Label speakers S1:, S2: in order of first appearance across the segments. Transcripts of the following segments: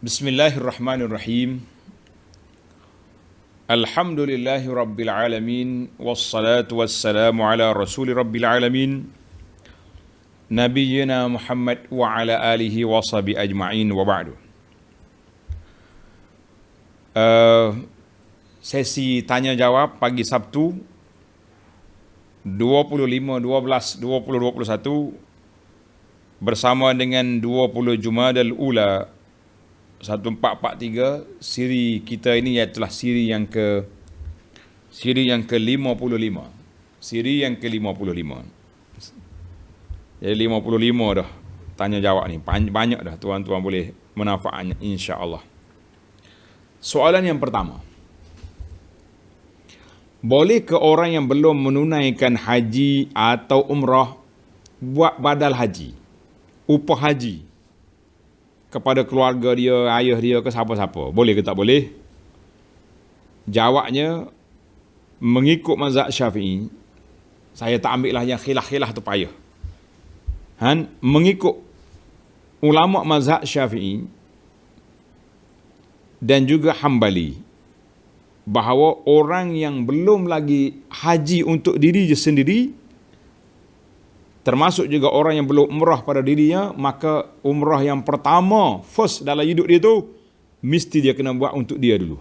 S1: Bismillahirrahmanirrahim. Alhamdulillahi rabbil alamin. Wassalatu wassalamu ala rasuli rabbil alamin. Nabiyyina Muhammad wa ala alihi wa sahbihi ajma'in wa ba'du. Sesi tanya jawab pagi Sabtu 25/12/2021 bersama dengan 20 Jumadal Ula 1443. Siri kita ini ialah siri yang ke-55. Siri yang ke-55. Jadi 55 dah tanya jawab ni. Banyak dah tuan-tuan boleh manfaatnya insya-Allah. Soalan yang pertama. Boleh ke orang yang belum menunaikan haji atau umrah buat badal haji, upah haji kepada keluarga dia, ayah dia ke siapa-siapa? Boleh ke tak boleh? Jawabnya, mengikut mazhab Syafi'i, saya tak ambil lah yang khilaf-khilaf tu payah. Mengikut ulama mazhab Syafi'i dan juga Hambali, bahawa orang yang belum lagi haji untuk diri dia sendiri, termasuk juga orang yang belum umrah pada dirinya, maka umrah yang pertama, first dalam hidup dia tu, mesti dia kena buat untuk dia dulu.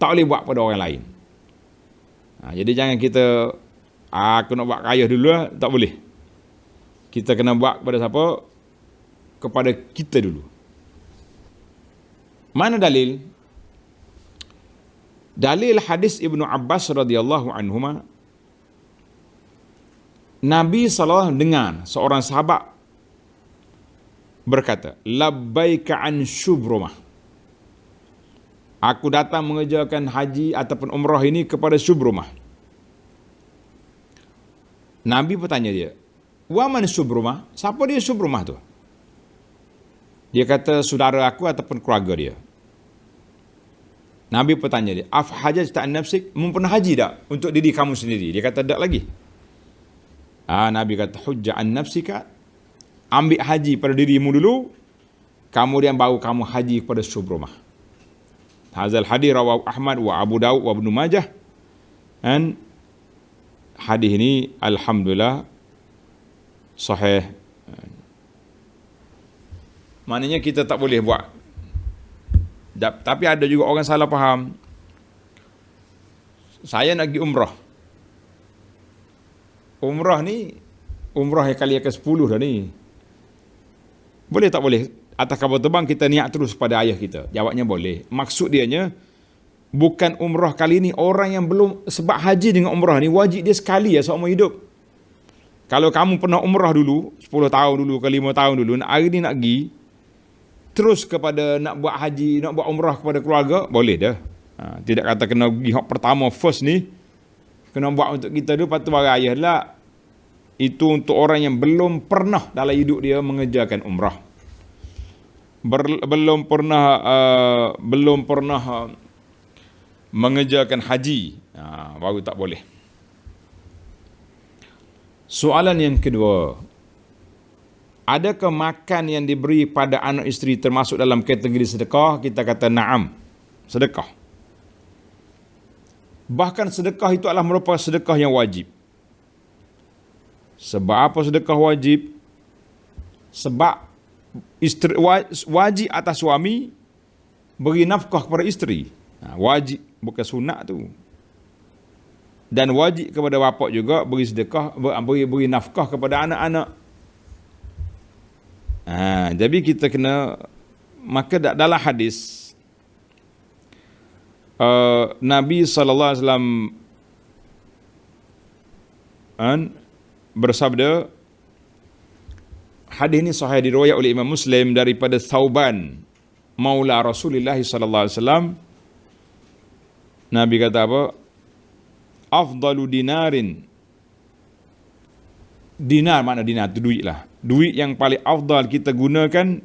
S1: Tak boleh buat pada orang lain. Jadi jangan kita, aku nak buat kaya dulu lah, tak boleh. Kita kena buat kepada siapa? Kepada kita dulu. Mana dalil? Dalil hadis Ibnu Abbas radhiyallahu anhuma. Nabi SAW dengar seorang sahabat berkata, labbaika an Syubrumah. Aku datang mengerjakan haji ataupun umrah ini kepada Syubrumah. Nabi bertanya dia, wa man Syubrumah? Siapa dia Syubrumah tu? Dia kata, saudara aku ataupun keluarga dia. Nabi bertanya dia, af hajajta an nafsik? Pernah haji tak untuk diri kamu sendiri? Dia kata, tak lagi. Nabi kata, hujjah an nafsika, ambil haji pada dirimu dulu, kemudian baru kamu haji kepada Syubrumah. Hazal hadis rawahu Ahmad wa Abu Dawud wa Ibnu Majah. Dan hadis ini alhamdulillah sahih. Maknanya kita tak boleh buat. Tapi ada juga orang salah faham. Saya nak pergi umrah. Umrah ni, umrah yang kali ke-10 dah ni. Boleh tak boleh? Atas kapal terbang kita niat terus pada ayah kita. Jawabnya boleh. Maksud dianya, bukan umrah kali ni, orang yang belum, sebab haji dengan umrah ni wajib dia sekali ya seumur hidup. Kalau kamu pernah umrah dulu, 10 tahun dulu ke 5 tahun dulu, hari ni nak pergi, terus kepada nak buat haji, nak buat umrah kepada keluarga, boleh dah. Tidak kata kena pergi pertama, first ni, kena buat untuk kita dulu, lepas tu baru ayah lah. Itu untuk orang yang belum pernah dalam hidup dia mengerjakan umrah. Belum pernah mengerjakan haji, baru tak boleh. Soalan yang kedua, adakah makan yang diberi pada anak isteri termasuk dalam kategori sedekah? Kita kata na'am, sedekah. Bahkan sedekah itu adalah merupakan sedekah yang wajib. Sebab apa sedekah wajib? Sebab isteri, wajib atas suami beri nafkah kepada isteri. Wajib, bukan sunat tu. Dan wajib kepada bapa juga beri sedekah, beri nafkah kepada anak-anak. Jadi kita kena, maka dalam hadis Nabi SAW bersabda, hadis ini sahih diriwayat oleh Imam Muslim daripada Thauban maula Rasulullah SAW. Nabi kata apa? Afdalu dinarin. Dinar, makna dinar itu duit lah. Duit yang paling afdal kita gunakan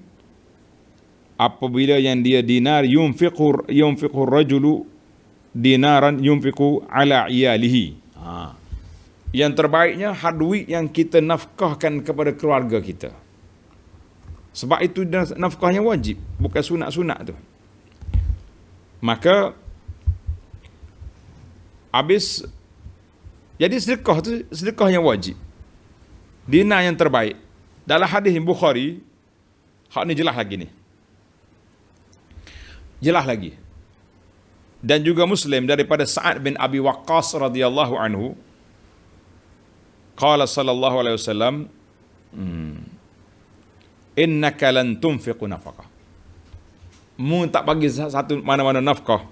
S1: apabila yang dia dinar, yunfiqur rajulu dinaran yunfiqu ala iyalihi. Yang terbaiknya duit yang kita nafkahkan kepada keluarga kita. Sebab itu nafkahnya wajib, bukan sunat-sunat tu. Maka habis, jadi sedekah tu sedekah yang wajib. Dinar yang terbaik. Dalam hadis Bukhari, hak ni jelas lagi ni. Jelas lagi. Dan juga Muslim daripada Sa'ad bin Abi Waqqas radhiyallahu anhu, qala sallallahu alaihi wasallam, innaka lan tunfiqu nafaqah. Mu tak bagi satu mana-mana nafkah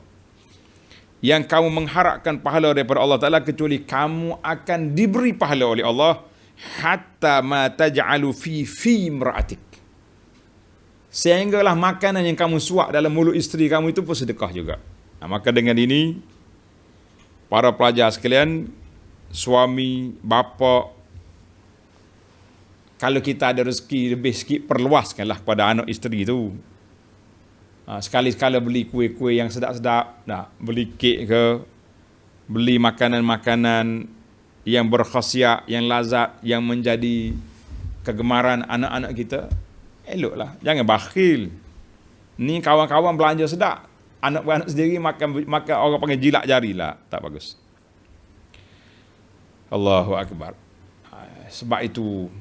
S1: yang kamu mengharapkan pahala daripada Allah Ta'ala, kecuali kamu akan diberi pahala oleh Allah, hatta ma taj'alu fi imra'atik. Sehinggalah makanan yang kamu suap dalam mulut isteri kamu itu pun sedekah juga. Maka dengan ini, para pelajar sekalian, suami, bapa, kalau kita ada rezeki lebih sikit, perluaskanlah kepada anak isteri itu. Sekali-sekala beli kuih-kuih yang sedap-sedap, beli kek ke, beli makanan-makanan yang berkhasiat, yang lazat, yang menjadi kegemaran anak-anak kita. Eloklah, jangan bakhil. Ni kawan-kawan belanja sedap, anak-anak sendiri makan orang panggil jilat jari lah, tak bagus. Allahu Akbar. Sebab itu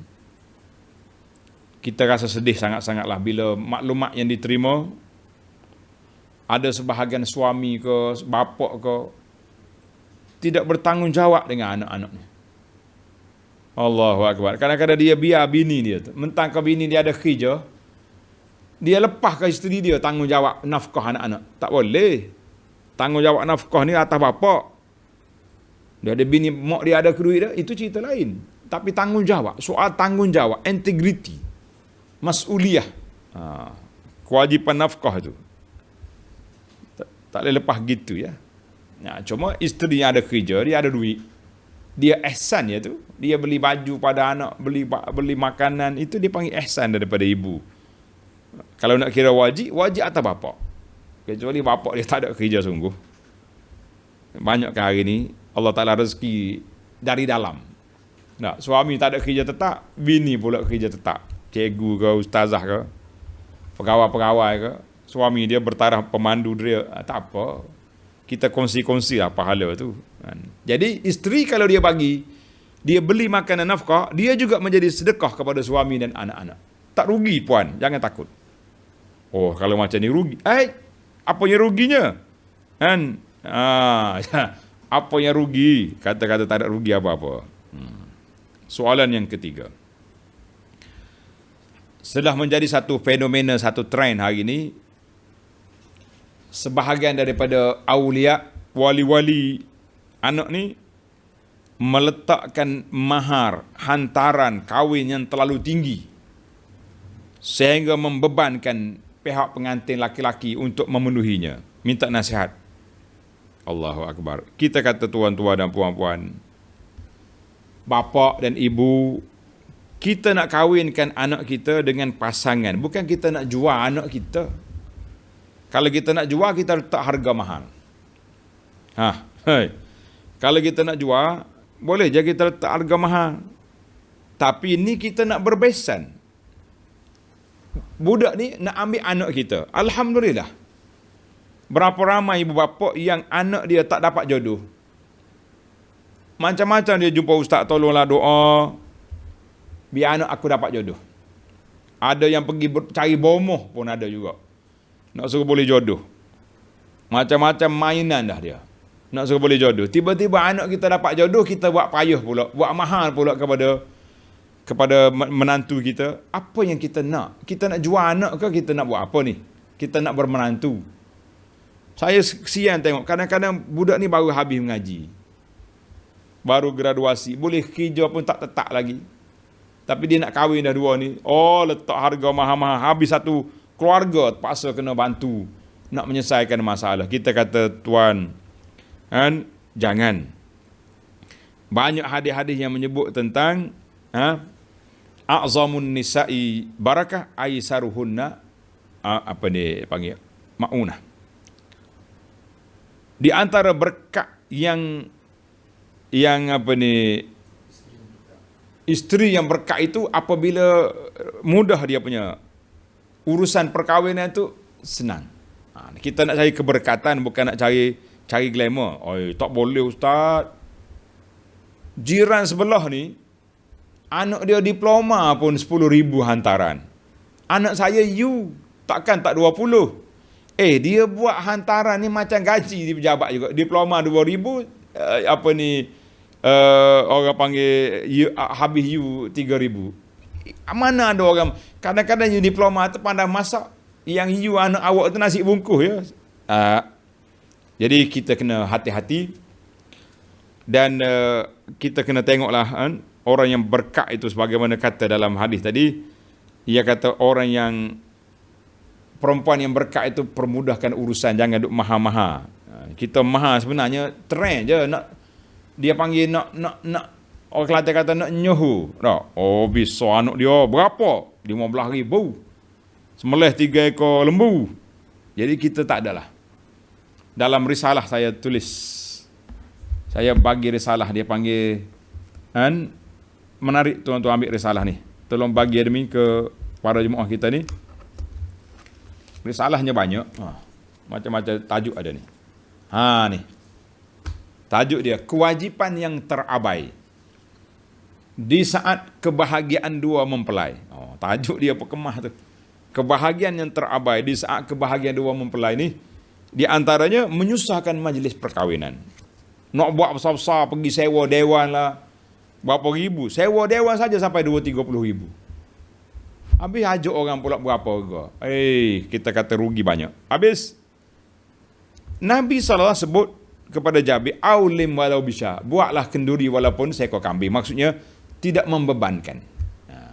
S1: kita rasa sedih sangat-sangatlah bila maklumat yang diterima, ada sebahagian suami ke, bapa ke, tidak bertanggungjawab dengan anak-anaknya. Allahu Akbar. Kadang-kadang dia biar bini dia tu, mentang ke bini dia ada kerja, dia lepas ke isteri dia tanggungjawab nafkah anak-anak. Tak boleh. Tanggungjawab nafkah ni atas bapa. Dia ada bini, mak dia ada duit dia, itu cerita lain. Tapi tanggungjawab, soal tanggungjawab, integriti, mas'uliyah, kewajipan nafkah tu tak boleh lepas gitu ya. Cuma isteri yang ada kerja, dia ada duit, dia ihsan ya tu, dia beli baju pada anak, beli makanan, itu dia panggil ihsan daripada ibu. Kalau nak kira wajib atas bapa. Kecuali bapa dia tak ada kerja sungguh. Banyak kan hari ni Allah Ta'ala rezeki dari dalam. Suami tak ada kerja tetap, bini pula kerja tetap. Cikgu ke, ustazah ke, pegawai-pegawai ke, suami dia bertaraf pemandu dia, tak apa. Kita kongsi-kongsi lah pahala tu. Jadi isteri kalau dia bagi, dia beli makanan nafkah, dia juga menjadi sedekah kepada suami dan anak-anak. Tak rugi puan, jangan takut. Oh, kalau macam ni rugi. Apa yang ruginya? Kan? Apa yang rugi? Kata-kata tak ada rugi apa-apa. Soalan yang ketiga. Setelah menjadi satu fenomena, satu trend hari ini, sebahagian daripada awliya, wali-wali anak ni meletakkan mahar, hantaran kahwin yang terlalu tinggi sehingga membebankan pihak pengantin laki-laki untuk memenuhinya. Minta nasihat. Allahu Akbar. Kita kata tuan-tuan dan puan-puan, bapa dan ibu, kita nak kahwinkan anak kita dengan pasangan, bukan kita nak jual anak kita. Kalau kita nak jual, kita letak harga mahal. Kalau kita nak jual, boleh je kita letak harga mahal. Tapi ni kita nak berbesan. Budak ni nak ambil anak kita. Alhamdulillah. Berapa ramai ibu bapa yang anak dia tak dapat jodoh. Macam-macam dia jumpa ustaz, tolonglah doa biar anak aku dapat jodoh. Ada yang pergi cari bomoh pun ada juga, nak suruh boleh jodoh. Macam-macam mainan dah dia, nak suruh boleh jodoh. Tiba-tiba anak kita dapat jodoh, kita buat payah pula, buat mahal pula kepada menantu kita. Apa yang kita nak? Kita nak jual anak ke kita nak buat apa ni? Kita nak bermenantu. Saya kesian tengok, kadang-kadang budak ni baru habis mengaji, baru graduasi, boleh kerja pun tak tetap lagi. Tapi dia nak kahwin dah dua ni. Oh, letak harga mahal-mahal. Habis satu keluarga terpaksa kena bantu nak menyelesaikan masalah. Kita kata tuan, jangan. Banyak hadis-hadis yang menyebut tentang a'zamun nisa'i barakah aisaruhunna apa dia panggil maunah. Di antara berkat yang apa ni, isteri yang berkat itu apabila mudah dia punya urusan perkahwinan tu senang. Kita nak cari keberkatan, bukan nak cari glamour. Oi, tak boleh ustaz. Jiran sebelah ni, anak dia diploma pun 10,000 hantaran. Anak saya you, takkan tak 20. Dia buat hantaran ni macam gaji di pejabat juga. Diploma 2,000, orang panggil habis you 3,000. Mana ada orang, kadang-kadang you diploma tu pandai masak, yang you anak awak tu nasi bungkus ya. Jadi kita kena hati-hati, dan kita kena tengoklah orang yang berkat itu, sebagaimana kata dalam hadis tadi, ia kata orang yang perempuan yang berkat itu permudahkan urusan, jangan duk maha-maha. Kita maha sebenarnya trend je, nak dia panggil nak orang Kelantan kata nak nyohu. Bisa anak dia berapa? 15,000. Semelih 3 ekor lembu. Jadi kita tak adalah. Dalam risalah saya tulis, saya bagi risalah, dia panggil menarik tuan-tuan ambil risalah ni. Tolong bagi admin ke para jemaah kita ni. Risalahnya banyak. Macam-macam tajuk ada ni. Ni. Tajuk dia, kewajipan yang terabai di saat kebahagiaan dua mempelai. Tajuk dia perkemah tu. Kebahagiaan yang terabai di saat kebahagiaan dua mempelai ni, di antaranya menyusahkan majlis perkahwinan. Nak buat besar-besar, pergi sewa dewan lah, berapa ribu. Sewa dewan saja sampai 20-30 ribu. Habis ajak orang pula berapa juga. Kita kata rugi banyak. Habis Nabi SAW sebut kepada Jabir, aulim walau bisa, buatlah kenduri walaupun seekor kambing. Maksudnya tidak membebankan.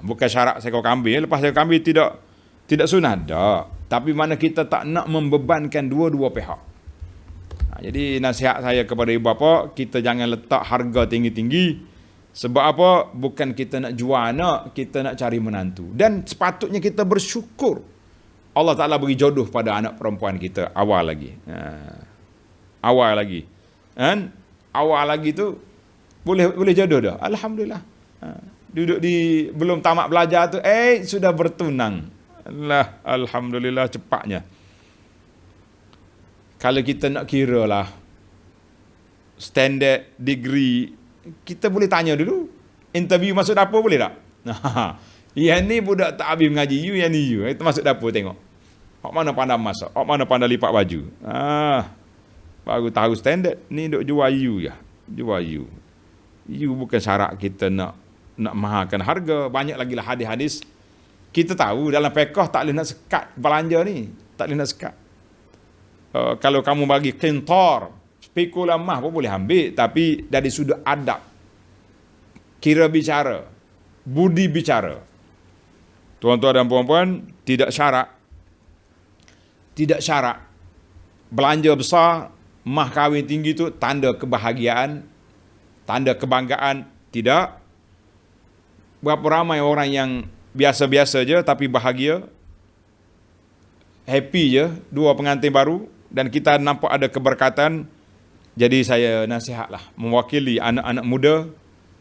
S1: Bukan syarat seekor kambing, lepas seekor kambing tidak sunnah, tak. Tapi mana kita tak nak membebankan dua-dua pihak. Jadi nasihat saya kepada ibu bapa, kita jangan letak harga tinggi-tinggi. Sebab apa? Bukan kita nak jual anak, kita nak cari menantu. Dan sepatutnya kita bersyukur Allah Ta'ala beri jodoh pada anak perempuan kita awal lagi. Awal lagi. Awal lagi tu boleh jodoh dah. Alhamdulillah. Duduk di belum tamat belajar tu sudah bertunang. Alhamdulillah cepatnya. Kalau kita nak kira lah standard degree, kita boleh tanya dulu. Interview masuk dapur boleh tak? Yang ni budak tak habis mengaji, yang ni Itu masuk dapur tengok. Hak mana pandai masak, hak mana pandai lipat baju. Baru tahu standard. Ni duk jual you ya. Jual you. You bukan syarat kita nak mahakan harga. Banyak lagi lah hadis-hadis. Kita tahu dalam fiqh tak boleh nak sekat belanja ni. Tak boleh nak sekat. Kalau kamu bagi qintar, spikul mah pun boleh ambil. Tapi dari sudut adab, kira bicara, budi bicara, tuan-tuan dan puan-puan, tidak syarat belanja besar, mah kahwin tinggi tu tanda kebahagiaan, tanda kebanggaan. Tidak. Berapa ramai orang yang biasa-biasa je tapi bahagia, happy je, 2 pengantin baru, dan kita nampak ada keberkatan. Jadi saya nasihatlah mewakili anak-anak muda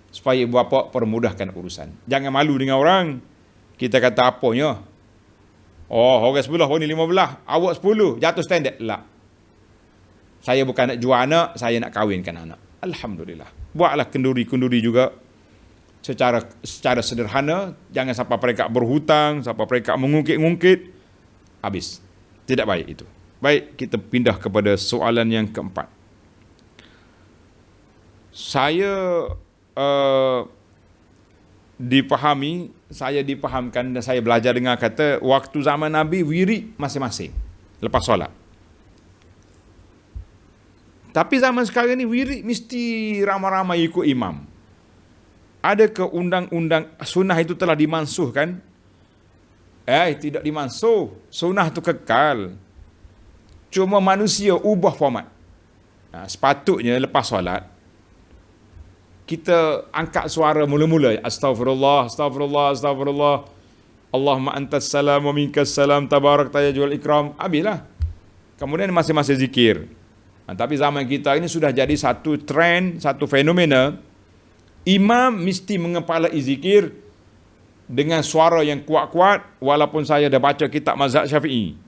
S1: supaya ibu bapa permudahkan urusan. Jangan malu dengan orang. Kita kata apanya? Orang sebelah ni 15, awak 10, jatuh standard lah. Saya bukan nak jual anak, saya nak kahwinkan anak. Alhamdulillah. Buatlah kenduri-kenduri juga secara sederhana. Jangan sampai mereka berhutang, sampai mereka mengungkit-ungkit. Habis. Tidak baik itu. Baik, kita pindah kepada soalan yang keempat. Saya dipahamkan dan saya belajar dengar kata waktu zaman Nabi wirid masing-masing lepas solat. Tapi zaman sekarang ni wirid mesti ramai-ramai ikut imam. Adakah undang-undang sunnah itu telah dimansuhkan? Tidak dimansuh. Sunnah itu kekal. Cuma manusia ubah format. Sepatutnya lepas solat kita angkat suara mula-mula, astaghfirullah, astaghfirullah, astaghfirullah, Allahumma antas salam wa minkas salam, tabarakta ya wal ikram. Habislah. Kemudian masing-masing zikir. Tapi zaman kita ini sudah jadi satu trend, satu fenomena. Imam mesti mengepalai zikir dengan suara yang kuat-kuat, walaupun saya dah baca kitab mazhab Syafi'i,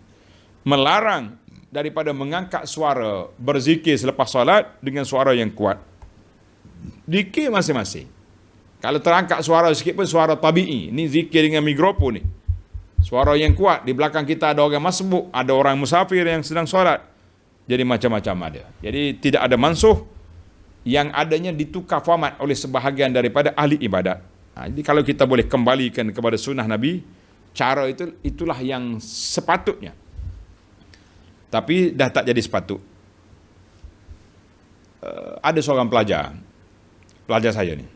S1: melarang daripada mengangkat suara berzikir selepas solat dengan suara yang kuat. Zikir masing-masing. Kalau terangkat suara sikit pun suara tabi'i. Ni zikir dengan mikrofon ni. Suara yang kuat. Di belakang kita ada orang masbuk, ada orang musafir yang sedang solat. Jadi macam-macam ada. Jadi tidak ada mansuh, yang adanya ditukar format oleh sebahagian daripada ahli ibadat. Jadi kalau kita boleh kembalikan kepada sunnah Nabi, cara itulah yang sepatutnya. Tapi dah tak jadi sepatut. Ada seorang pelajar saya ni.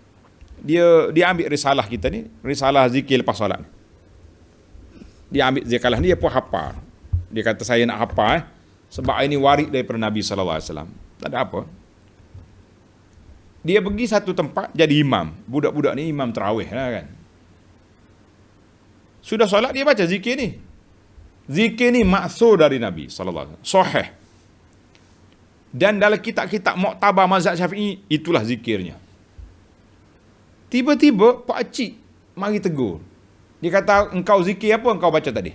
S1: Dia ambil risalah kita ni, risalah zikir lepas solat. Dia ambil zikalah ni, dia pun hafal. Dia kata saya nak hafal sebab ini waris daripada Nabi SAW. Tak ada apa. Dia pergi satu tempat jadi imam. Budak-budak ni imam tarawih lah kan. Sudah solat dia baca zikir ni. Zikir ni maksud dari Nabi SAW. Sahih. Dan dalam kitab-kitab Muqtabar mazhab Syafi'i, itulah zikirnya. Tiba-tiba Pak Cik mari tegur. Dia kata, engkau zikir apa engkau baca tadi?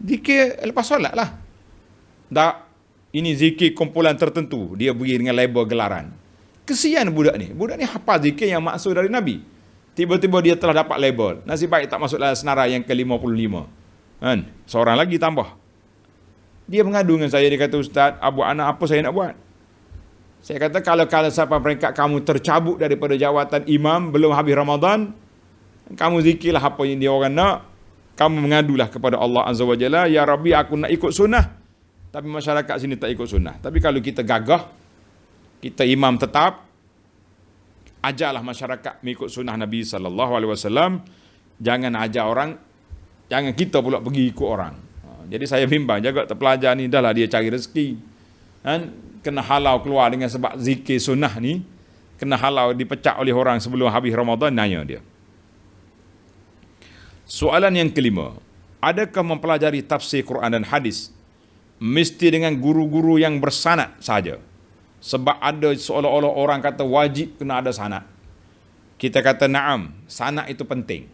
S1: Zikir lepas solat lah. Tak, ini zikir kumpulan tertentu. Dia beri dengan label gelaran. Kesian budak ni. Budak ni hafal zikir yang maksud dari Nabi. Tiba-tiba dia telah dapat label. Nasib baik tak masuk dalam senarai yang ke-55. Kan? Seorang lagi tambah. Dia mengadu dengan saya. Dia kata, Ustaz, Abu Anak, apa saya nak buat? Saya kata, kalau sampai peringkat kamu tercabut daripada jawatan imam belum habis Ramadan, kamu zikirlah apa yang dia orang nak. Kamu mengadulah kepada Allah Azza wa Jalla, Ya Rabbi, aku nak ikut sunnah, tapi masyarakat sini tak ikut sunnah. Tapi kalau kita gagah, kita imam tetap, ajarlah masyarakat mengikut sunnah Nabi SAW. Jangan ajar orang, jangan kita pula pergi ikut orang. Jadi saya bimbang jaga terpelajar ni, dah lah dia cari rezeki. Kan? Kena halau keluar dengan sebab zikir sunnah ni, kena halau dipecat oleh orang sebelum habis Ramadan, nanya dia. Soalan yang kelima, adakah mempelajari tafsir Quran dan hadis mesti dengan guru-guru yang bersanad saja? Sebab ada seolah-olah orang kata wajib kena ada sanad. Kita kata na'am, sanad itu penting.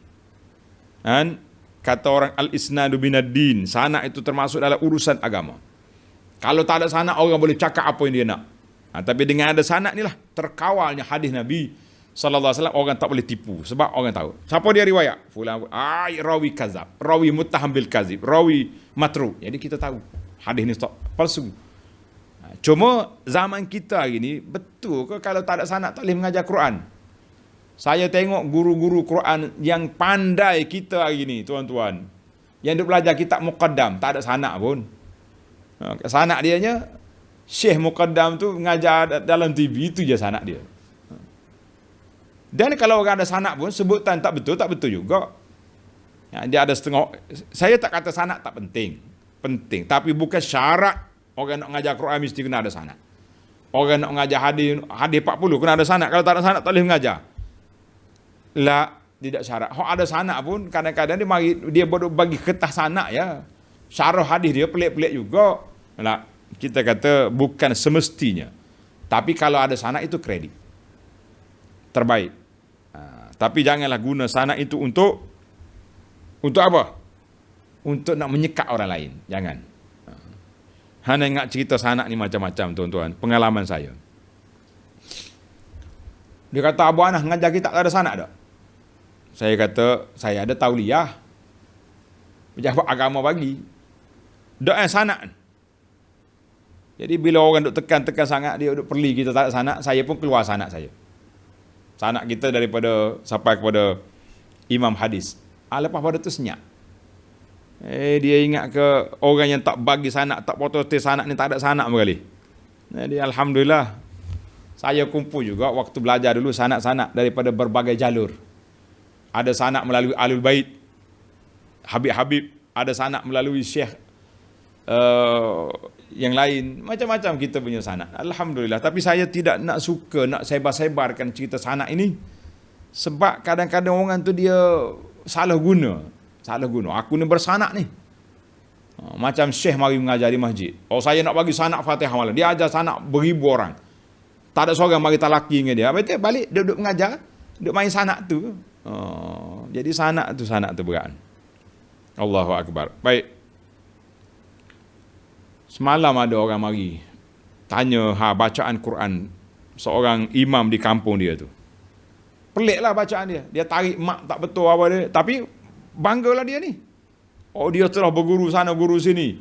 S1: Dan kata orang al-isnadu binad-din, sanad itu termasuk dalam urusan agama. Kalau tak ada sanad, orang boleh cakap apa yang dia nak. Tapi dengan ada sanad ni lah terkawalnya hadis Nabi SAW, orang tak boleh tipu. Sebab orang tahu. Siapa dia riwayat? Fulan, rawi kazab, rawi muttaham bil kazib, rawi matruk. Jadi kita tahu hadis ni tak palsu. Cuma zaman kita hari ni, betul ke kalau tak ada sanad tak boleh mengajar Quran? Saya tengok guru-guru Quran yang pandai kita hari ni, tuan-tuan, yang duk belajar kitab Muqaddam, tak ada sanad pun. Sanad dia nya Syekh Muqaddam tu mengajar dalam TV, itu je sanad dia. Dan kalau orang ada sanad pun sebutan tak betul juga. Dia ada setengah. Saya tak kata sanad tak penting. Penting, tapi bukan syarat orang nak mengajar Quran mesti kena ada sanad. Orang nak mengajar hadis 40 kena ada sanad. Kalau tak ada sanad tak boleh mengajar. Lah, tidak syarat. Ada sanad pun kadang-kadang dia bagi kertas sanad ya. Syarah hadis dia pelik-pelik juga. Nah, kita kata bukan semestinya. Tapi kalau ada sanad itu kredit. Terbaik. Tapi janganlah guna sanad itu untuk apa? Untuk nak menyekat orang lain. Jangan. Hanya ingat cerita sanad ni macam-macam, tuan-tuan. Pengalaman saya. Dia kata, Abu Anas ngajar kita tak ada sanad tak? Saya kata, saya ada tauliyah. Pejabat agama bagi. Tak ada sanad. Jadi bila orang duk tekan sangat, dia duk perli kita tak ada sanad, saya pun keluar sanad saya. Sanad kita daripada sampai kepada imam hadis. Lepas pada tu senyap. Dia ingat ke orang yang tak bagi sanad, tak pototir sanad ni tak ada sanad sekali. Jadi alhamdulillah saya kumpul juga waktu belajar dulu sanad-sanad daripada berbagai jalur. Ada sanad melalui Ahlul Bait, Habib-habib, ada sanad melalui Syekh yang lain, macam-macam kita punya sanad. Alhamdulillah. Tapi saya tidak nak suka nak sebar-sebarkan cerita sanad ini sebab kadang-kadang orang tu dia salah guna. Aku ni bersanad ni. Macam Syekh mari mengajar di masjid. Saya nak bagi sanad Fatihah malam. Dia ajar sanad beribu orang. Tak ada seorang mari talaki dengan dia. Betul balik dia duduk mengajar, duduk main sanad tu. Jadi sanak tu berat. Allahu Akbar. Baik. Semalam ada orang mari tanya bacaan Quran seorang imam di kampung dia tu. Peliklah bacaan dia. Dia tarik mak tak betul apa dia. Tapi banggalah dia ni. Dia telah berguru sana, guru sini.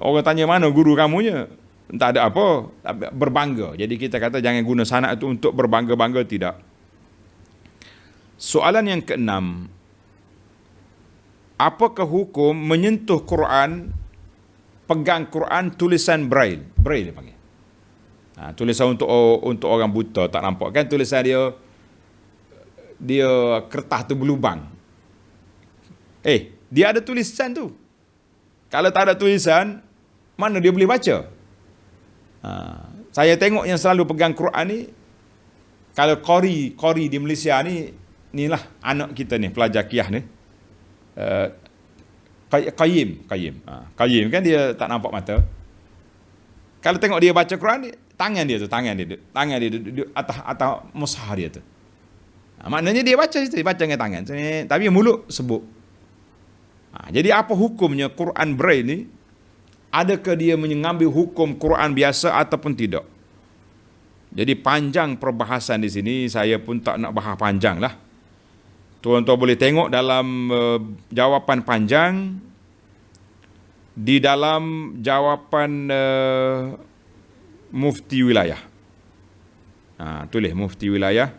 S1: Orang tanya mana guru kamunya? Tak ada apa. Berbangga. Jadi kita kata jangan guna sanak itu untuk berbangga-bangga. Tidak. Soalan yang keenam. Apakah hukum menyentuh Quran, pegang Quran tulisan Braille? Braille dia panggil. Tulisan untuk orang buta tak nampak kan, tulisan dia kertas tu berlubang. Dia ada tulisan tu. Kalau tak ada tulisan, mana dia boleh baca? Saya tengok yang selalu pegang Quran ni, kalau qari di Malaysia ni, inilah anak kita ni, pelajar qiyah ni. Qayyim kan dia tak nampak mata. Kalau tengok dia baca Quran ni, tangan dia atas mushaf dia tu. Maknanya dia baca dengan tangan. Tapi mulut sebut. Jadi apa hukumnya Quran Braille ni? Adakah dia mengambil hukum Quran biasa ataupun tidak? Jadi panjang perbahasan di sini, saya pun tak nak bahas panjang lah. Tuan-tuan boleh tengok dalam jawapan panjang, di dalam jawapan Mufti Wilayah. Tulis Mufti Wilayah.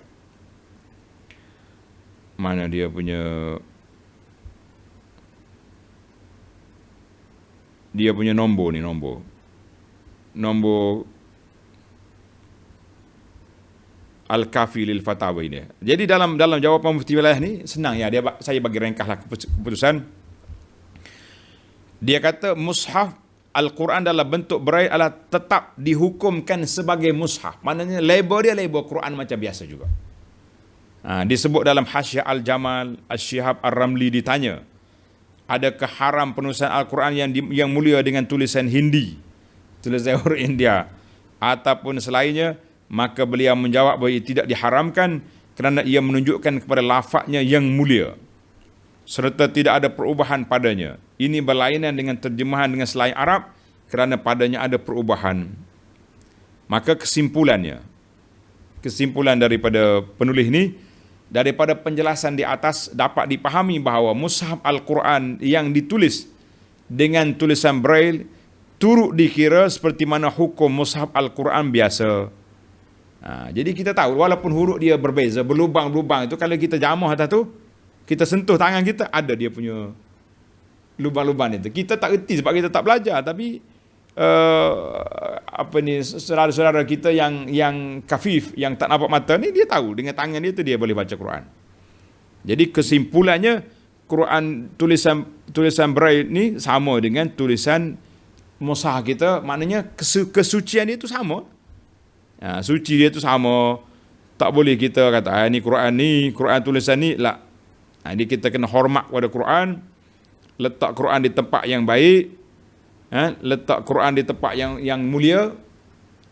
S1: Mana dia punya nombor ni, nombor Al-Kafi lil Fatawa ini. Jadi dalam jawapan Mufti Wilayah ni senang ya, saya bagi ringkaslah keputusan. Dia kata mushaf Al-Quran dalam bentuk Braille adalah tetap dihukumkan sebagai mushaf. Maknanya label dia label Quran macam biasa juga. Disebut dalam Hasyiah Al-Jamal, Al-Syihab Ar-Ramli ditanya, adakah haram penulisan Al-Quran yang mulia dengan tulisan Hindi, tulisan huruf India ataupun selainnya? Maka beliau menjawab bahawa ia tidak diharamkan kerana ia menunjukkan kepada lafaznya yang mulia serta tidak ada perubahan padanya. Ini berlainan dengan terjemahan dengan selain Arab kerana padanya ada perubahan. Maka kesimpulan daripada penulis ni, daripada penjelasan di atas dapat dipahami bahawa mushaf Al-Quran yang ditulis dengan tulisan Braille turut dikira seperti mana hukum mushaf Al-Quran biasa. Jadi kita tahu walaupun huruf dia berbeza, berlubang-lubang itu, kalau kita jamah atas tu, kita sentuh tangan kita, ada dia punya lubang-lubang itu. Kita tak erti sebab kita tak belajar, tapi saudara-saudara kita yang kafif, yang tak nampak mata ni, dia tahu dengan tangan dia tu dia boleh baca Quran. Jadi kesimpulannya, Quran tulisan Braille ni sama dengan tulisan mushaf kita, maknanya kesucian dia tu sama. Suci dia tu sama. Tak boleh kita kata ni Quran tulisan ni lah. Jadi kita kena hormat kepada Quran, letak Quran di tempat yang baik, letak Quran di tempat yang mulia.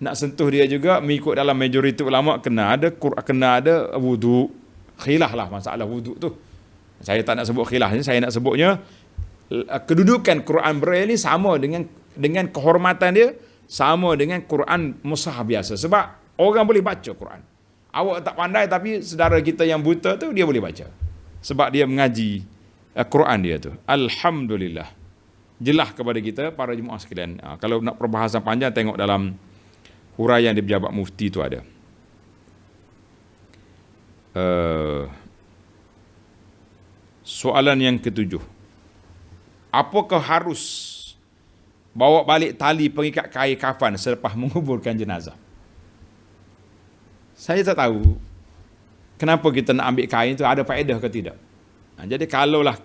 S1: Nak sentuh dia juga mengikut dalam majoriti ulama kena ada wudu. Khilaf lah masalah wudu tu. Saya tak nak sebut khilaf ni, saya nak sebutnya kedudukan Quran Braille ni sama dengan kehormatan dia, sama dengan Quran mushaf biasa. Sebab orang boleh baca Quran. Awak tak pandai tapi saudara kita yang buta tu dia boleh baca. Sebab dia mengaji Quran dia tu. Alhamdulillah. Jelas kepada kita para jemaah sekalian. Kalau nak perbahasan panjang tengok dalam huraian di pejabat mufti tu ada. Soalan yang ketujuh. Apakah harus bawa balik tali pengikat kain kafan selepas menguburkan jenazah? Saya tak tahu kenapa kita nak ambil kain itu, ada faedah ke tidak. Jadi kalaulah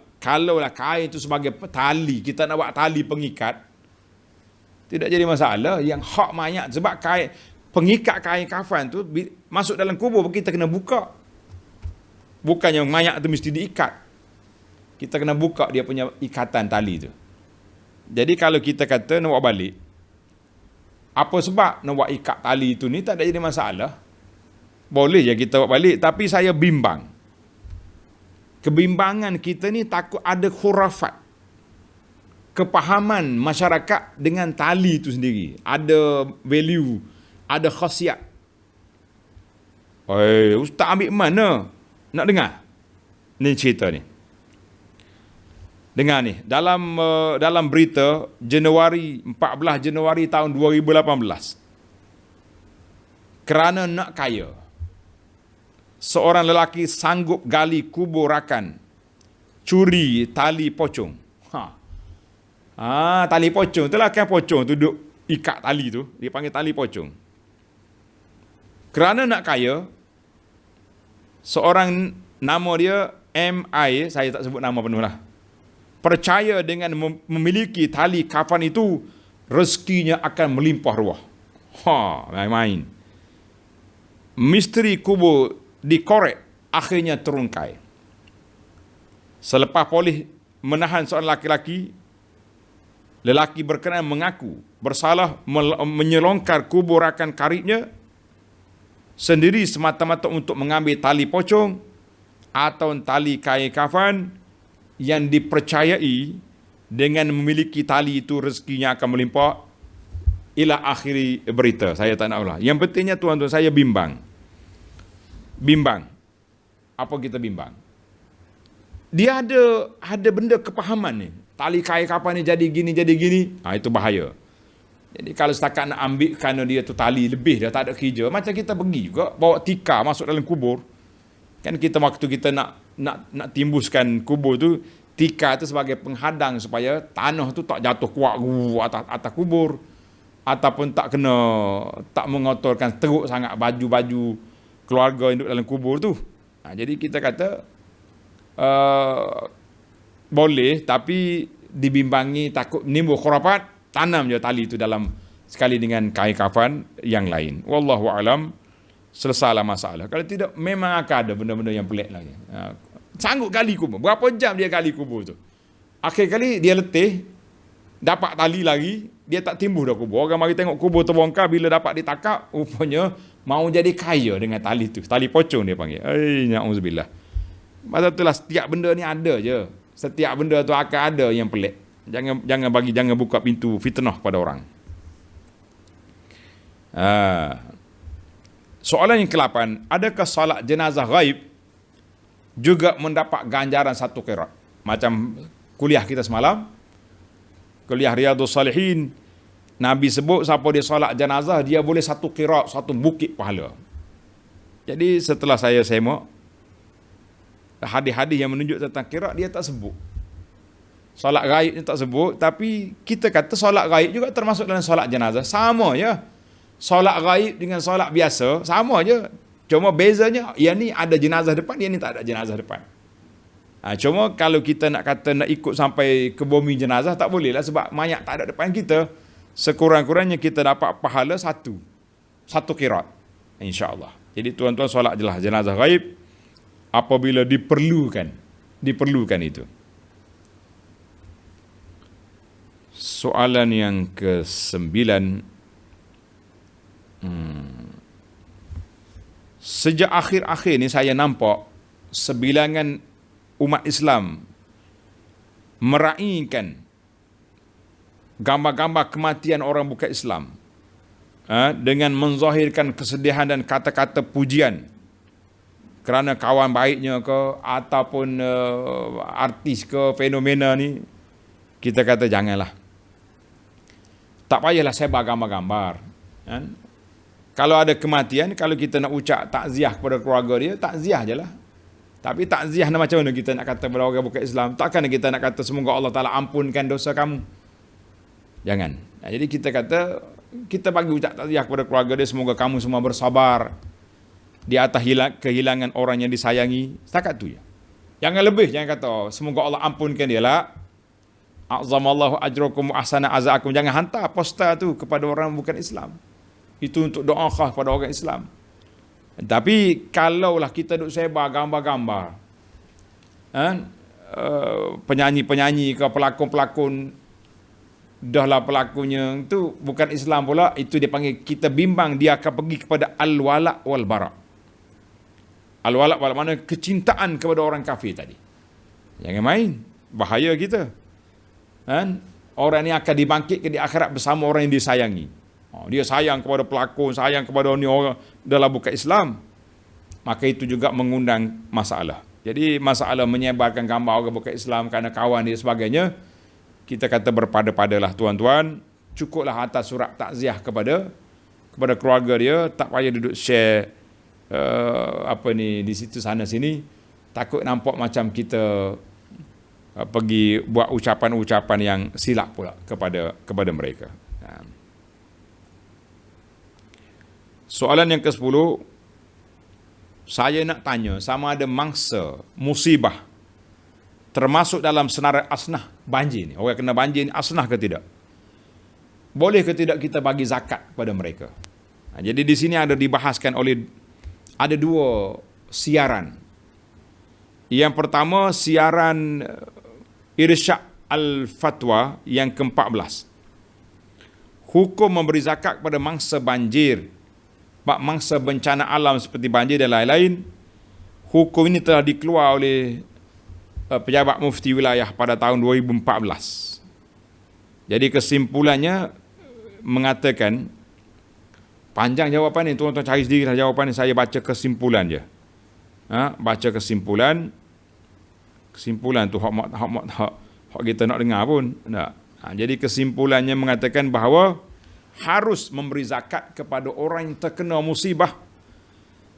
S1: kain itu sebagai tali, kita nak buat tali pengikat, tidak jadi masalah. Yang hak mayat, sebab pengikat kain kafan tu masuk dalam kubur, kita kena buka. Bukannya mayat tu mesti diikat, kita kena buka dia punya ikatan tali tu. Jadi kalau kita kata nak buat balik, apa sebab nak buat ikat tali itu ni, tak ada jadi masalah. Boleh je kita buat balik, tapi saya bimbang. Kebimbangan kita ni takut ada khurafat. Kepahaman masyarakat dengan tali itu sendiri. Ada value, ada khasiat. Ustaz ambil mana? Nak dengar? Ni cerita ni. Dengar ni, dalam berita 14 Januari tahun 2018. Kerana nak kaya, seorang lelaki sanggup gali kubur rakan, curi tali pocong. Tali pocong, itulah kan pocong tu duduk ikat tali tu, dia panggil tali pocong. Kerana nak kaya, seorang nama dia MI, saya tak sebut nama penuh lah, percaya dengan memiliki tali kafan itu, rezekinya akan melimpah ruah. Main-main. Misteri kubur dikorek, akhirnya terungkai. Selepas polis menahan seorang lelaki berkenaan mengaku bersalah menyelongkar kubur rakan karibnya sendiri semata-mata untuk mengambil tali pocong atau tali kain kafan yang dipercayai dengan memiliki tali itu rezekinya akan melimpah, ila akhiri berita. Saya tak nak ulang. Yang pentingnya tuan-tuan, saya bimbang. Apa kita bimbang? Dia ada benda kepahaman ni. Tali kain kafan ni jadi gini. Itu bahaya. Jadi kalau setakat nak ambil kerana dia tu tali lebih, dia tak ada kerja, macam kita pergi juga bawa tikar masuk dalam kubur. Kan kita waktu kita nak timbuskan kubur tu, tikar tu sebagai penghadang supaya tanah tu tak jatuh kuat atas kubur, ataupun tak mengotorkan teruk sangat baju-baju keluarga yang duduk dalam kubur tu. Jadi kita kata boleh, tapi dibimbangi takut menimbul khurafat, tanam je tali itu dalam sekali dengan kain kafan yang lain. Wallahu alam, selesailah masalah. Kalau tidak, memang akan ada benda-benda yang pelik lagi. Sanggup gali kubur. Berapa jam dia gali kubur tu? Akhir kali dia letih, dapat tali lagi, dia tak timbul dah kubur. Orang mari tengok kubur terbongkar, bila dapat ditakap, rupanya mau jadi kaya dengan tali tu. Tali pocong dia panggil. Na'udzubillah. Masa itulah setiap benda ni ada je. Setiap benda tu akan ada yang pelik. Jangan buka pintu fitnah pada orang. Soalan yang ke-8, adakah solat jenazah ghaib juga mendapat ganjaran 1 qiraat? Macam kuliah kita semalam, kuliah Riyadhus Salihin, Nabi sebut siapa dia solat jenazah, dia boleh 1 qiraat, 1 bukit pahala. Jadi setelah saya semak hadis-hadis yang menunjuk tentang qiraat, dia tak sebut. Solat ghaib ni tak sebut, tapi kita kata solat ghaib juga termasuk dalam solat jenazah. Sama je. Solat ghaib dengan solat biasa sama je. Cuma bezanya yang ni ada jenazah depan, yang ni tak ada jenazah depan. Cuma kalau kita nak kata nak ikut sampai ke bumi jenazah, tak boleh lah, sebab mayat tak ada depan kita. Sekurang-kurangnya kita dapat pahala 1 qiraat, insya-Allah. Jadi tuan-tuan, solat jelas jenazah ghaib apabila diperlukan itu. Soalan yang ke-9, sejak akhir-akhir ni saya nampak sebilangan umat Islam meraihkan gambar-gambar kematian orang bukan Islam dengan menzahirkan kesedihan dan kata-kata pujian kerana kawan baiknya ke ataupun artis ke fenomena ni. Kita kata janganlah. Tak payahlah sebar gambar-gambar. Kalau ada kematian, kalau kita nak ucap takziah kepada keluarga dia, takziah je lah. Tapi takziah macam mana kita nak kata kepada orang bukan Islam? Takkan kita nak kata semoga Allah Ta'ala ampunkan dosa kamu? Jangan. Jadi kita kata, kita bagi ucap takziah kepada keluarga dia, semoga kamu semua bersabar di atas kehilangan orang yang disayangi. Setakat tu je. Jangan lebih, jangan kata semoga Allah ampunkan dia lah. A'zamallahu ajrakum wa ahsana azaakum. Jangan hantar poster tu kepada orang bukan Islam. Itu untuk doa khas pada orang Islam. Tapi kalaulah kita duk sebar gambar-gambar penyanyi-penyanyi ke pelakon-pelakon, dahlah pelakunya itu bukan Islam pula, itu dia panggil, kita bimbang dia akan pergi kepada al-wala' wal bara'. Al-wala' wal mana kecintaan kepada orang kafir tadi. Jangan main. Bahaya kita. Kan? Orang ni akan dibangkitkan di akhirat bersama orang yang disayangi. Dia sayang kepada pelakon, sayang kepada orang dalam bukan Islam. Maka itu juga mengundang masalah. Jadi masalah menyebarkan gambar orang bukan Islam kerana kawan dia sebagainya, kita kata berpada-padalah tuan-tuan, cukuplah hantar surat takziah kepada keluarga dia, tak payah duduk share di situ sana sini, takut nampak macam kita pergi buat ucapan-ucapan yang silap pula kepada mereka. Soalan yang ke-10, saya nak tanya, sama ada mangsa musibah termasuk dalam senarai asnah banjir ni, orang kena banjir ni asnah ke tidak? Boleh ke tidak kita bagi zakat kepada mereka? Jadi di sini ada dibahaskan ada 2 siaran. Yang pertama siaran Irsyad Al-Fatwa yang ke-14. Hukum memberi zakat kepada mangsa banjir, mangsa bencana alam seperti banjir dan lain-lain. Hukum ini telah dikeluar oleh pejabat mufti wilayah pada tahun 2014. Jadi kesimpulannya mengatakan, panjang jawapan ni, tuan-tuan cari sendirilah jawapan ni, saya baca kesimpulan je. Baca kesimpulan tu hak kita nak dengar pun tak. Jadi kesimpulannya mengatakan bahawa harus memberi zakat kepada orang yang terkena musibah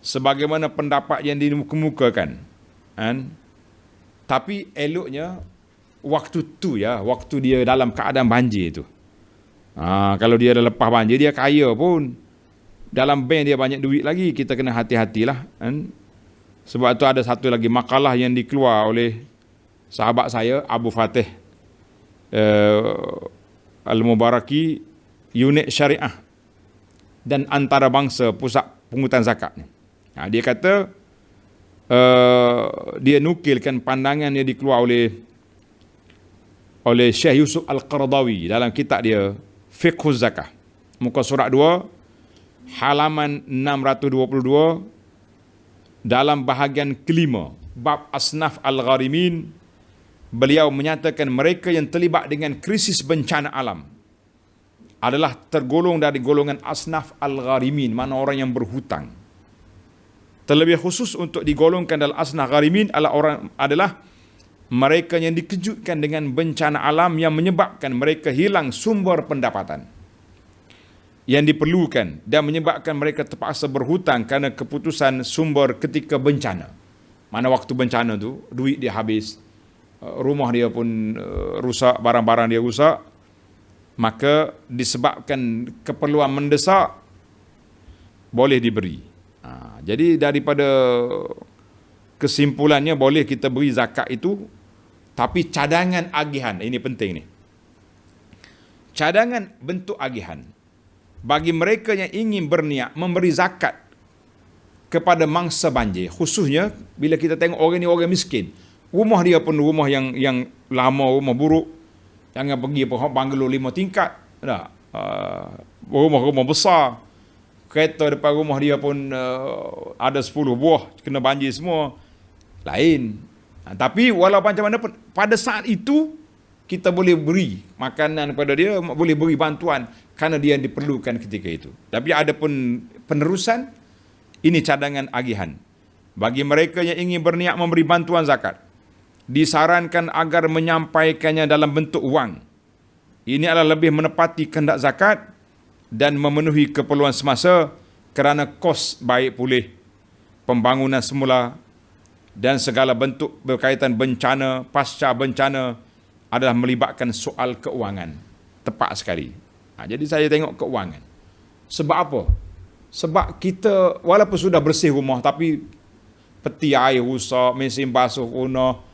S1: sebagaimana pendapat yang dikemukakan. Tapi eloknya waktu dia dalam keadaan banjir tu. Kalau dia dah lepas banjir, dia kaya pun, dalam bank dia banyak duit lagi, kita kena hati-hatilah. Sebab tu ada satu lagi makalah yang dikeluar oleh sahabat saya Abu Fatih Al-Mubaraki, Unit Syariah dan Antarabangsa Pusat Pungutan Zakat ni. Dia kata dia nukilkan pandangan yang dikeluar oleh Syekh Yusuf Al-Qaradawi dalam kitab dia Fiqhuz Zakah, muka surat 2 halaman 622, dalam bahagian kelima bab asnaf al-gharimin, beliau menyatakan mereka yang terlibat dengan krisis bencana alam adalah tergolong dari golongan asnaf al-gharimin, mana orang yang berhutang. Terlebih khusus untuk digolongkan dalam asnaf gharimin adalah mereka yang dikejutkan dengan bencana alam yang menyebabkan mereka hilang sumber pendapatan yang diperlukan dan menyebabkan mereka terpaksa berhutang kerana keputusan sumber ketika bencana. Mana waktu bencana tu duit dia habis, rumah dia pun rusak, barang-barang dia rusak, maka disebabkan keperluan mendesak boleh diberi. Jadi daripada kesimpulannya, boleh kita beri zakat itu, tapi cadangan agihan, ini penting ni. Cadangan bentuk agihan bagi mereka yang ingin berniat memberi zakat kepada mangsa banjir, khususnya bila kita tengok orang ni orang miskin, rumah dia pun rumah yang lama, rumah buruk, jangan pergi banglo 5 tingkat, tak? Rumah-rumah besar, kereta depan rumah dia pun ada 10 buah, kena banjir semua, lain. Tapi walaupun macam mana pun, pada saat itu kita boleh beri makanan kepada dia, boleh beri bantuan kerana dia yang diperlukan ketika itu. Tapi ada pun penerusan, ini cadangan agihan. Bagi mereka yang ingin berniat memberi bantuan zakat, disarankan agar menyampaikannya dalam bentuk wang. Ini adalah lebih menepati kehendak zakat dan memenuhi keperluan semasa kerana kos baik pulih, pembangunan semula dan segala bentuk berkaitan bencana, pasca bencana adalah melibatkan soal keuangan. Tepat sekali. Jadi saya tengok keuangan. Sebab apa? Sebab kita walaupun sudah bersih rumah, tapi peti air rusak, mesin basuh punah,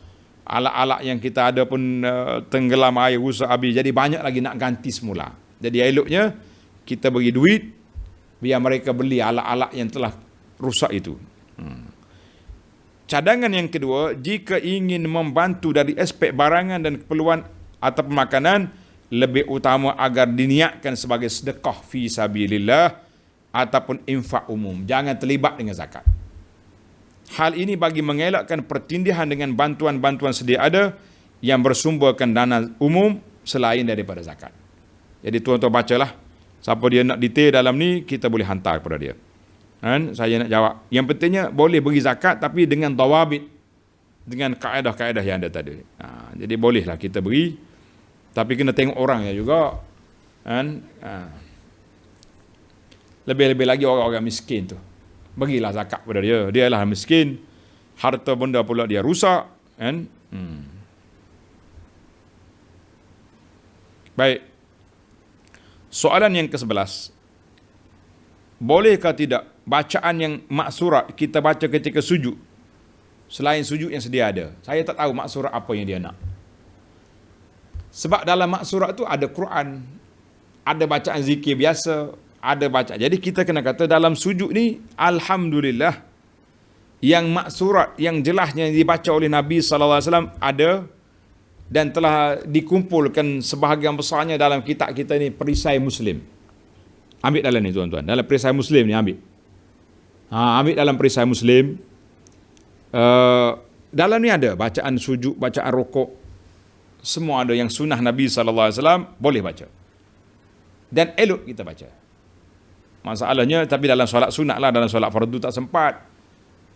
S1: alat-alat yang kita ada pun tenggelam air rusak habis. Jadi banyak lagi nak ganti semula. Jadi eloknya kita bagi duit biar mereka beli alat-alat yang telah rusak itu. Cadangan yang kedua, jika ingin membantu dari aspek barangan dan keperluan atau makanan, lebih utama agar diniatkan sebagai sedekah fi sabilillah ataupun infak umum. Jangan terlibat dengan zakat. Hal ini bagi mengelakkan pertindihan dengan bantuan-bantuan sedia ada yang bersumberkan dana umum selain daripada zakat. Jadi tuan-tuan bacalah. Siapa dia nak detail dalam ni, kita boleh hantar kepada dia. Kan? Saya nak jawab. Yang pentingnya boleh bagi zakat tapi dengan dawabit, dengan kaedah-kaedah yang ada tadi. Jadi bolehlah kita beri, tapi kena tengok orangnya juga. Kan? Lebih-lebih lagi orang-orang miskin tu, bagilah zakat pada dia. Dia lah miskin, harta benda pula dia rusak, kan? Baik. Soalan yang ke-11. Bolehkah tidak bacaan yang maksurat kita baca ketika sujud selain sujud yang sedia ada? Saya tak tahu maksurat apa yang dia nak. Sebab dalam maksurat tu ada Quran, ada bacaan zikir biasa, ada bacaan. Jadi kita kena kata dalam sujud ni, alhamdulillah, yang maksurat, yang jelasnya dibaca oleh Nabi SAW ada dan telah dikumpulkan sebahagian besarnya dalam kitab kita ni, Perisai Muslim. Ambil dalam ni tuan-tuan, dalam Perisai Muslim ni ambil. Ambil dalam Perisai Muslim. Dalam ni ada bacaan sujud, bacaan rukuk, semua ada yang sunnah Nabi SAW, boleh baca. Dan elok kita baca. Masalahnya, tapi dalam solat sunat lah, dalam solat fardu tak sempat.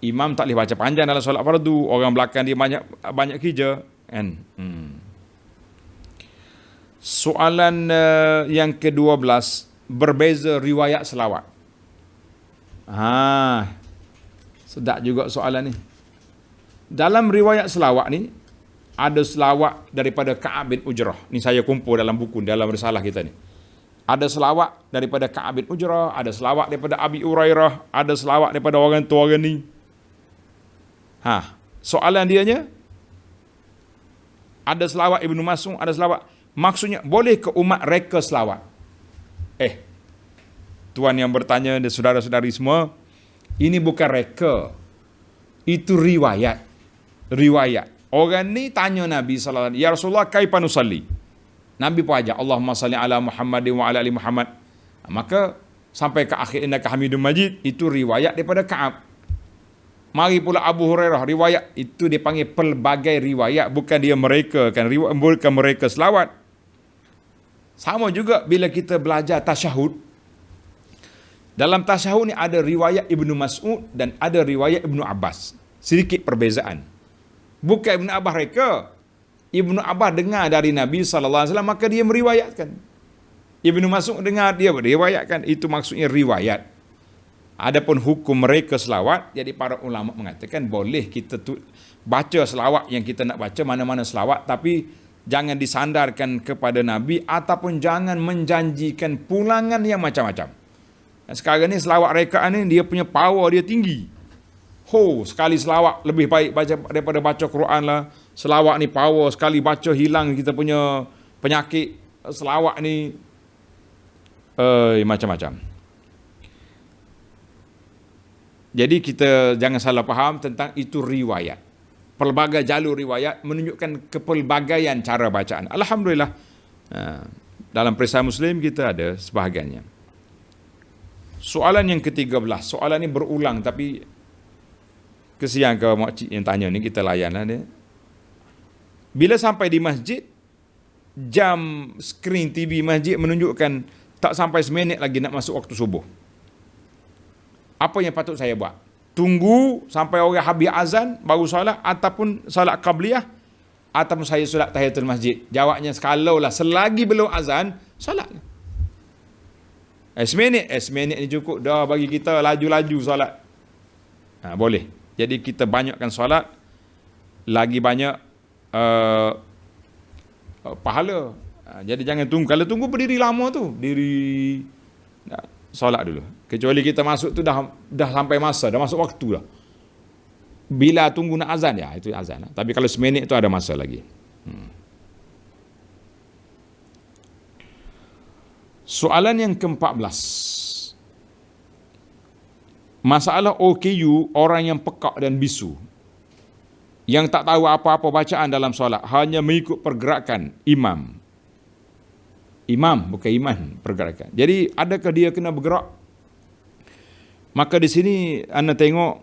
S1: Imam tak boleh baca panjang dalam solat fardu. Orang belakang dia banyak kerja. Kan? Soalan yang ke-12, berbeza riwayat selawat. Sedap juga soalan ni. Dalam riwayat selawat ni, ada selawat daripada Ka'ab bin Ujrah. Ni saya kumpul dalam buku, dalam risalah kita ni. Ada selawat daripada Ka'ab bin Ujrah, ada selawat daripada Abi Hurairah, ada selawat daripada orang tua orang ni. Soalan dianya, ada selawat Ibnu Mas'ud, ada selawat. Maksudnya, boleh ke umat reka selawat? Tuan yang bertanya dan saudara-saudari semua, ini bukan reka. Itu riwayat. Riwayat. Orang ni tanya Nabi SAW, Ya Rasulullah, kaifa nusalli? Nabi pun ajak, Allahumma salli ala Muhammadin wa ala ali Muhammad. Maka sampai ke akhir innaka Hamidum Majid, itu riwayat daripada Ka'ab. Mari pula Abu Hurairah, riwayat itu dipanggil pelbagai riwayat, bukan dia mereka kan, bukan mereka selawat. Sama juga bila kita belajar tasyahud. Dalam tasyahud ni ada riwayat Ibnu Mas'ud dan ada riwayat Ibnu Abbas. Sedikit perbezaan. Bukan Ibnu Abbas reka. Ibnu Abbas dengar dari Nabi SAW, maka dia meriwayatkan. Ibnu Mas'ud dengar, dia meriwayatkan. Itu maksudnya riwayat. Adapun hukum mereka selawat, jadi para ulama mengatakan boleh kita baca selawat yang kita nak baca, mana-mana selawat, tapi jangan disandarkan kepada Nabi ataupun jangan menjanjikan pulangan yang macam-macam. Sekarang ni selawat rekaan ni dia punya power dia tinggi. Sekali selawat lebih baik baca daripada baca Quran lah. Selawat ni power, sekali baca hilang kita punya penyakit. Selawat ni macam-macam. Jadi kita jangan salah faham tentang itu riwayat. Pelbagai jalur riwayat menunjukkan kepelbagaian cara bacaan. Alhamdulillah. Dalam Perisai Muslim kita ada sebahagiannya. Soalan yang ke-13. Soalan ni berulang tapi kesian ke makcik yang tanya ni, kita layanlah dia. Bila sampai di masjid, jam skrin TV masjid menunjukkan tak sampai seminit lagi nak masuk waktu subuh. Apa yang patut saya buat? Tunggu sampai orang habis azan baru solat, ataupun solat qabliyah, ataupun saya solat tahiyatul masjid? Jawabnya, kalaulah selagi belum azan, solat. Seminit ni cukup dah bagi kita laju-laju solat. Boleh. Jadi kita banyakkan solat, lagi banyak pahala. Jadi jangan tunggu. Kalau tunggu berdiri lama tu, solat dulu. Kecuali kita masuk tu dah sampai masa, dah masuk waktu dah. Bila tunggu nak azan, ya itu azan. Tapi kalau seminit tu ada masa lagi. Soalan yang ke-14. Masalah OKU, orang yang pekak dan bisu, yang tak tahu apa-apa bacaan dalam solat, hanya mengikut pergerakan imam. Imam, bukan iman, pergerakan. Jadi adakah dia kena bergerak? Maka di sini anda tengok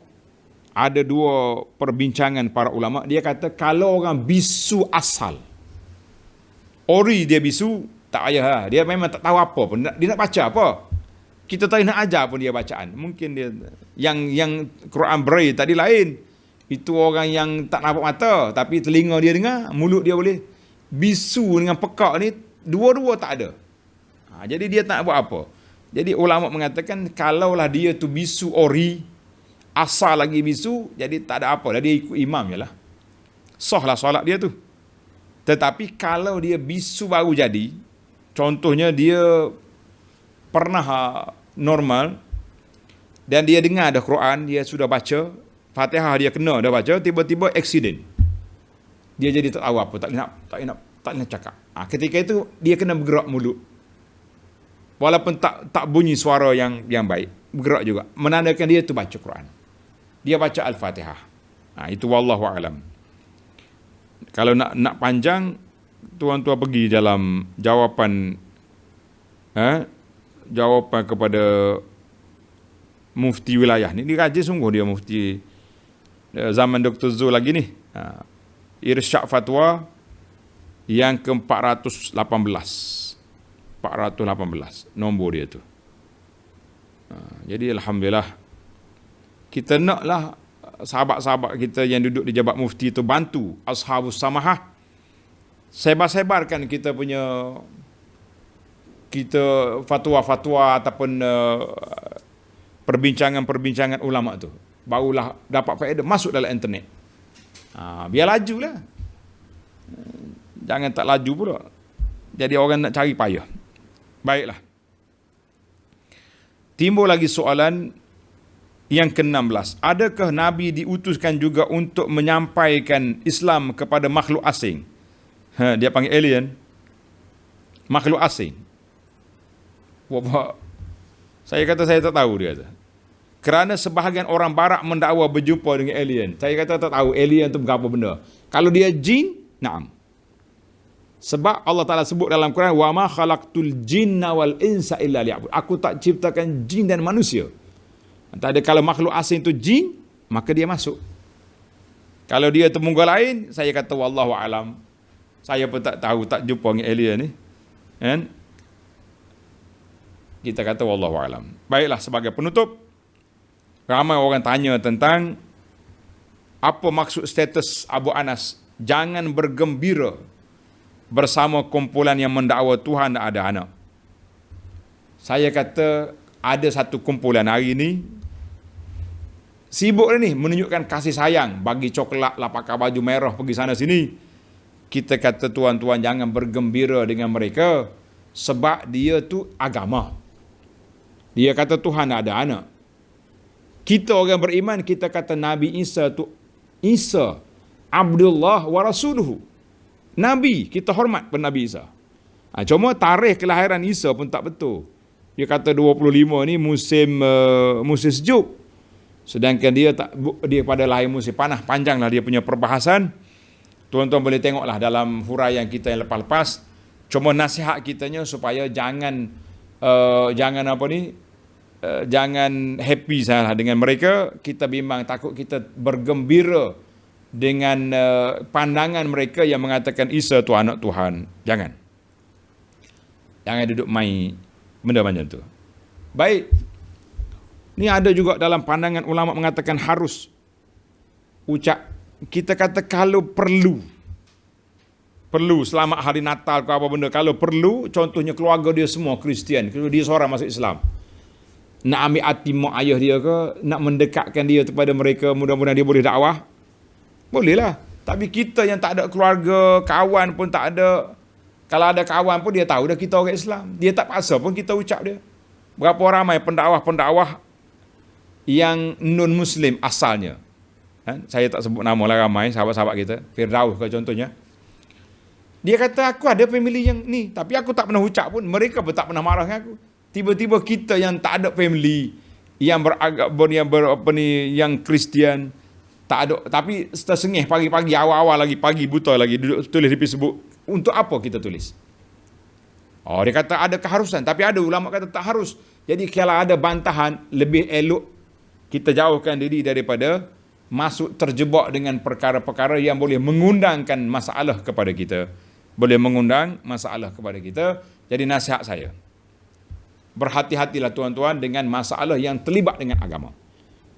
S1: ada dua perbincangan para ulama. Dia kata kalau orang bisu asal, ori dia bisu, tak payah lah. Dia memang tak tahu apa pun. Dia nak baca apa? Kita tak nak ajar pun dia bacaan. Mungkin dia yang Quran Braille tadi lain. Itu orang yang tak nampak mata, tapi telinga dia dengar, mulut dia boleh. Bisu dengan pekak ni, dua-dua tak ada. Jadi dia tak buat apa. Jadi ulama mengatakan, kalaulah dia tu bisu ori, asal lagi bisu, jadi tak ada apa lah. Dia ikut imam je lah. Sah lah solat dia tu. Tetapi kalau dia bisu baru jadi, contohnya dia pernah normal, dan dia dengar ada Quran, dia sudah baca, Fatihah dia kena dah baca, tiba-tiba accident. Dia jadi tak tahu apa, tak nak cakap. Ketika itu dia kena bergerak mulut. Walaupun tak bunyi suara yang baik, bergerak juga. Menandakan dia tu baca Quran. Dia baca Al-Fatihah. Itu wallahu alam. Kalau nak panjang, tuan-tuan pergi dalam jawapan kepada mufti wilayah ni. Dia rajin sungguh dia mufti zaman Dr. Zul lagi ni. Irsyad Fatwa yang ke-418. 418 nombor dia tu. Jadi alhamdulillah kita naklah sahabat-sahabat kita yang duduk di jabat mufti tu bantu Ashabus Samahah, sebar-sebarkan kita fatwa-fatwa ataupun perbincangan-perbincangan ulama tu. Barulah dapat faedah masuk dalam internet. Biar lajulah. Jangan tak laju pula. Jadi orang nak cari payah. Baiklah. Timbul lagi soalan yang ke-16. Adakah Nabi diutuskan juga untuk menyampaikan Islam kepada makhluk asing? Dia panggil alien. Makhluk asing. Saya kata saya tak tahu dia. Kerana sebahagian orang barat mendakwa berjumpa dengan alien. Saya kata tak tahu alien tu berapa benda. Kalau dia jin, na'am. Sebab Allah Ta'ala sebut dalam Quran, wa ma khalaqtul jinna wal insa illa liya'bud. Aku tak ciptakan jin dan manusia. Tak ada, kalau makhluk asing tu jin, maka dia masuk. Kalau dia temunggal lain, saya kata wallahu alam. Saya pun tak tahu, tak jumpa dengan alien ni. Kan? Kita kata wallahu alam. Baiklah, sebagai penutup, ramai orang tanya tentang apa maksud status Abu Anas jangan bergembira bersama kumpulan yang mendakwa Tuhan ada anak. Saya kata ada satu kumpulan hari ini sibuk ni menunjukkan kasih sayang, bagi coklat lah, pakai baju merah, pergi sana sini. Kita kata tuan-tuan jangan bergembira dengan mereka sebab dia tu agama. Dia kata Tuhan ada anak. Kita orang beriman, kita kata Nabi Isa tu Isa Abdullah wa Rasuluhu. Nabi, kita hormat pada Nabi Isa. Cuma tarikh kelahiran Isa pun tak betul. Dia kata 25 ni musim sejuk. Sedangkan dia pada lahir musim panas. Panjanglah dia punya perbahasan. Tuan-tuan boleh tengoklah dalam huraian kita yang lepas-lepas. Cuma nasihat kitanya supaya jangan jangan happy salah dengan mereka. Kita bimbang, takut kita bergembira dengan pandangan mereka yang mengatakan Isa tu anak Tuhan. Jangan duduk main benda macam tu. Baik. Ni ada juga dalam pandangan ulama mengatakan harus ucap. Kita kata kalau perlu selamat hari Natal ke apa benda, kalau perlu, contohnya keluarga dia semua Kristian, kalau dia seorang masuk Islam, nak ambil hati mak ayah dia ke, nak mendekatkan dia kepada mereka, mudah-mudahan dia boleh dakwah, bolehlah. Tapi kita yang tak ada keluarga, kawan pun tak ada. Kalau ada kawan pun dia tahu dah kita orang Islam. Dia tak paksa pun kita ucap dia. Berapa ramai pendakwah-pendakwah yang non-Muslim asalnya. Saya tak sebut nama lah, ramai sahabat-sahabat kita. Firdaus ke contohnya. Dia kata aku ada family yang ni. Tapi aku tak pernah ucap pun. Mereka pun tak pernah marah dengan aku. Tiba-tiba kita yang tak ada family, yang yang Kristian, tak ada, tapi tersengih pagi-pagi, awal-awal lagi, pagi buta lagi, duduk tulis di Facebook. Untuk apa kita tulis? Dia kata ada keharusan, tapi ada ulama kata tak harus. Jadi kalau ada bantahan, lebih elok kita jauhkan diri daripada masuk terjebak dengan perkara-perkara yang boleh mengundangkan masalah kepada kita. Boleh mengundang masalah kepada kita. Jadi nasihat saya, berhati-hatilah tuan-tuan dengan masalah yang terlibat dengan agama.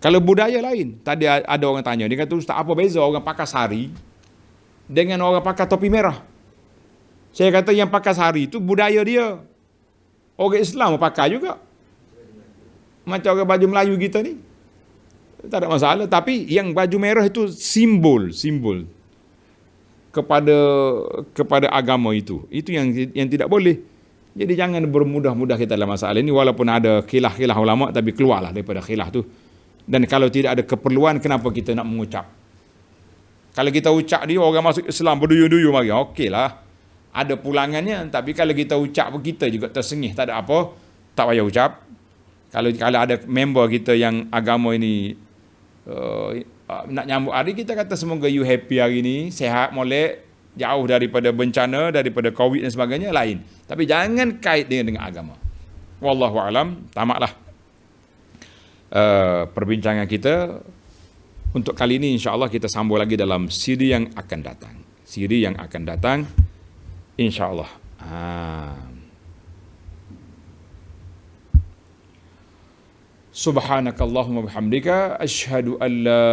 S1: Kalau budaya lain, tadi ada orang tanya, dia kata, Ustaz, apa beza orang pakai sari dengan orang pakai topi merah? Saya kata yang pakai sari itu budaya dia. Orang Islam pakai juga. Macam orang baju Melayu kita ni. Tak ada masalah. Tapi yang baju merah itu simbol kepada agama itu. Itu yang tidak boleh. Jadi jangan bermudah-mudah kita dalam masalah ini. Walaupun ada khilaf ulama, tapi keluarlah daripada khilaf tu. Dan kalau tidak ada keperluan, kenapa kita nak mengucap? Kalau kita ucap dia, orang masuk Islam berduyun-duyun mari. Okeylah. Ada pulangannya. Tapi kalau kita ucap pun, kita juga tersengih. Tak ada apa. Tak payah ucap. Kalau ada member kita yang agama ini nak nyambut hari, kita kata semoga you happy hari ni, sehat, molek, jauh daripada bencana, daripada COVID dan sebagainya, lain. Tapi jangan kait dengan agama. Wallahu alam. Tamatlah perbincangan kita untuk kali ini. InsyaAllah kita sambung lagi dalam siri yang akan datang. Siri yang akan datang, InsyaAllah. Subhanakallahumma bihamdika asyhadu an la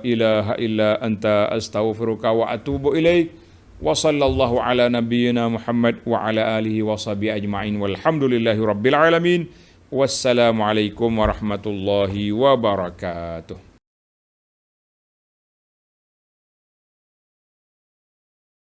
S1: ilaha illa anta astaghfiruka wa atubu ilaik. Wa sallallahu ala nabiyyina Muhammad wa ala alihi wa sahbihi ajma'in walhamdulillahi rabbil alamin. Wassalamu alaikum warahmatullahi wabarakatuh.